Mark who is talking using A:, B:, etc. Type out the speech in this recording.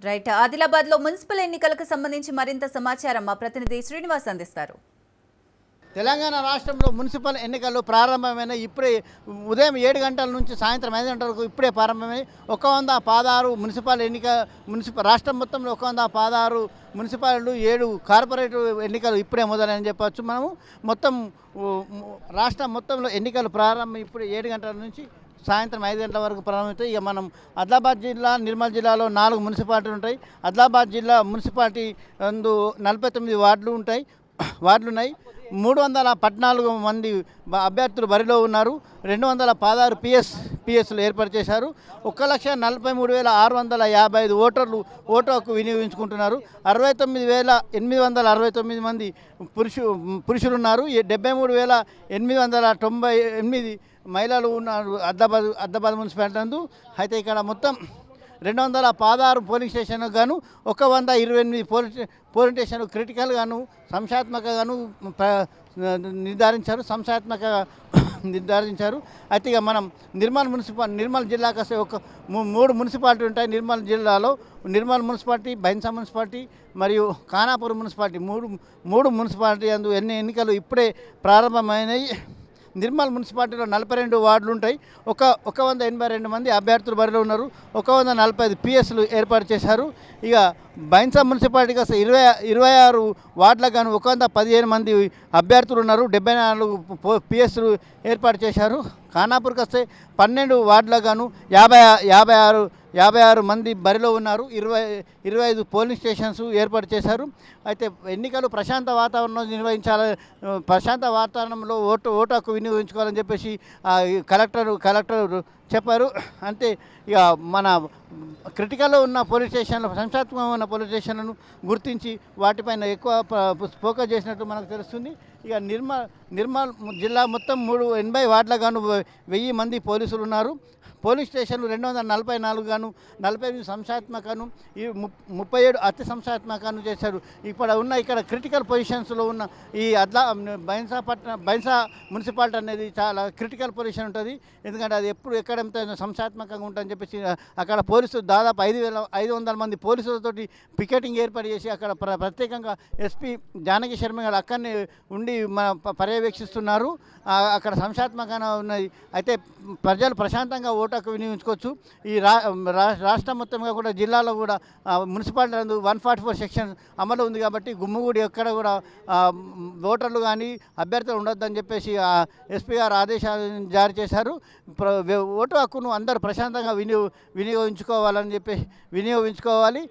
A: Right. ఆదిలాబాద్లో municipal ఎన్నికలకు సంబంధించి మరింత సమాచారం మా ప్రతినిధి శ్రీనివాస్ అందిస్తారు.
B: తెలంగాణ రాష్ట్రంలో మున్సిపల్ ఎన్నికలు ప్రారంభమైన ఇప్పుడే ఉదయం 7 గంటల నుంచి సాయంత్రం 5 గంటల వరకు ఇప్పుడే ప్రారంభమై 116 మున్సిపల్ రాష్ట్రం మొత్తంలో 116 మున్సిపాలిటీలు 7 కార్పొరేటివ్ ఎన్నికలు ఇప్పుడే మొదలని చెప్పవచ్చు. మనము మొత్తం రాష్ట్రం మొత్తంలో ఎన్నికలు ప్రారంభం ఇప్పుడు 7 గంటల నుంచి సాయంత్రం 5 గంటల వరకు ప్రారంభమవుతాయి. ఇక మనం ఆదిలాబాద్ జిల్లా, నిర్మల్ జిల్లాలో 4 మున్సిపాలిటీలు ఉంటాయి. ఆదిలాబాద్ జిల్లా మున్సిపాలిటీ 49 వార్డులు ఉన్నాయి. 314 మంది అభ్యర్థులు బరిలో ఉన్నారు. 216 పిఎస్లు ఏర్పాటు చేశారు. 1,43,655 ఓటర్లు ఓటు హక్కు వినియోగించుకుంటున్నారు. 69,869 మంది పురుషులు ఉన్నారు. 73,898 మహిళలు ఉన్నారు ఆదిలాబాద్ మున్సిపాలిటీ నందు. అయితే ఇక్కడ మొత్తం 216 పోలింగ్ స్టేషన్లకు గాను 128 పోలింగ్ స్టేషన్ క్రిటికల్ గాను సంశాత్మకగాను నిర్ధారించారు. అయితే ఇక మనం నిర్మల్ జిల్లాకు వస్తే 3 మున్సిపాలిటీ ఉంటాయి. నిర్మల్ జిల్లాలో నిర్మల్ మున్సిపాలిటీ, బైన్సా మున్సిపాలిటీ మరియు ఖానాపూర్ మున్సిపాలిటీ మూడు మున్సిపాలిటీ అందు ఎన్నికలు ఇప్పుడే ప్రారంభమైనవి. నిర్మల్ మున్సిపాలిటీలో 42 వార్డులు ఉంటాయి. 182 మంది అభ్యర్థులు బరిలో ఉన్నారు. 145 పిఎస్లు ఏర్పాటు చేశారు. ఇక బైన్సా మున్సిపాలిటీకి వస్తే 26 వార్డులకు గాను 115 మంది అభ్యర్థులు ఉన్నారు. 74 పిఎస్లు ఏర్పాటు చేశారు. ఖానాపూర్కి వస్తే 12 వార్డులకు గాను 56 మంది బరిలో ఉన్నారు. 25 పోలింగ్ స్టేషన్స్ ఏర్పాటు చేశారు. అయితే ఎన్నికలు ప్రశాంత వాతావరణంలో నిర్వహించాలి, ప్రశాంత వాతావరణంలో ఓటు హక్కు వినియోగించుకోవాలని చెప్పేసి కలెక్టర్ చెప్పారు. అంతే ఇక మన క్రిటికల్లో ఉన్న పోలీస్ స్టేషన్లు, సంక్షాత్మకంగా ఉన్న పోలీస్ స్టేషన్లను గుర్తించి వాటిపైన ఎక్కువ ఫోకస్ చేసినట్టు మనకు తెలుస్తుంది. ఇక నిర్మల్ జిల్లా మొత్తం 80 వార్డులకు గాను 1000 మంది పోలీసులు ఉన్నారు. పోలీస్ స్టేషన్లు 244 గాను 48 సంస్థాత్మకను 37 అతి సంస్థాత్మకను చేశారు. ఇక్కడ క్రిటికల్ పొజిషన్స్లో ఉన్న ఈ బైన్సా మున్సిపాలిటీ అనేది చాలా క్రిటికల్ పొజిషన్ ఉంటుంది. ఎందుకంటే అది ఎక్కడెంత సంస్థాత్మకంగా ఉంటుందని చెప్పేసి అక్కడ పోలీసులు దాదాపు 5,500 మంది పోలీసులతోటి పికెటింగ్ ఏర్పాటు చేసి అక్కడ ప్రత్యేకంగా ఎస్పీ జానకి శర్మ గారు అక్కడనే ఉండి పర్యవేక్షిస్తున్నారు. అక్కడ సంస్థాత్మకంగా ఉన్నది. అయితే ప్రజలు ప్రశాంతంగా ఓటు హక్కు వినియోగించుకోవచ్చు. ఈ రాష్ట్రం మొత్తంగా కూడా జిల్లాలో కూడా మున్సిపాలిటీ 144 సెక్షన్ అమలు ఉంది కాబట్టి గుమ్ముగూడి ఎక్కడ కూడా ఓటర్లు కానీ అభ్యర్థులు ఉండొద్దని చెప్పేసి ఎస్పీ గారు ఆదేశాలు జారీ చేశారు. ఓటు హక్కును అందరూ ప్రశాంతంగా వినియోగించుకోవాలని చెప్పి వినియోగించుకోవాలి.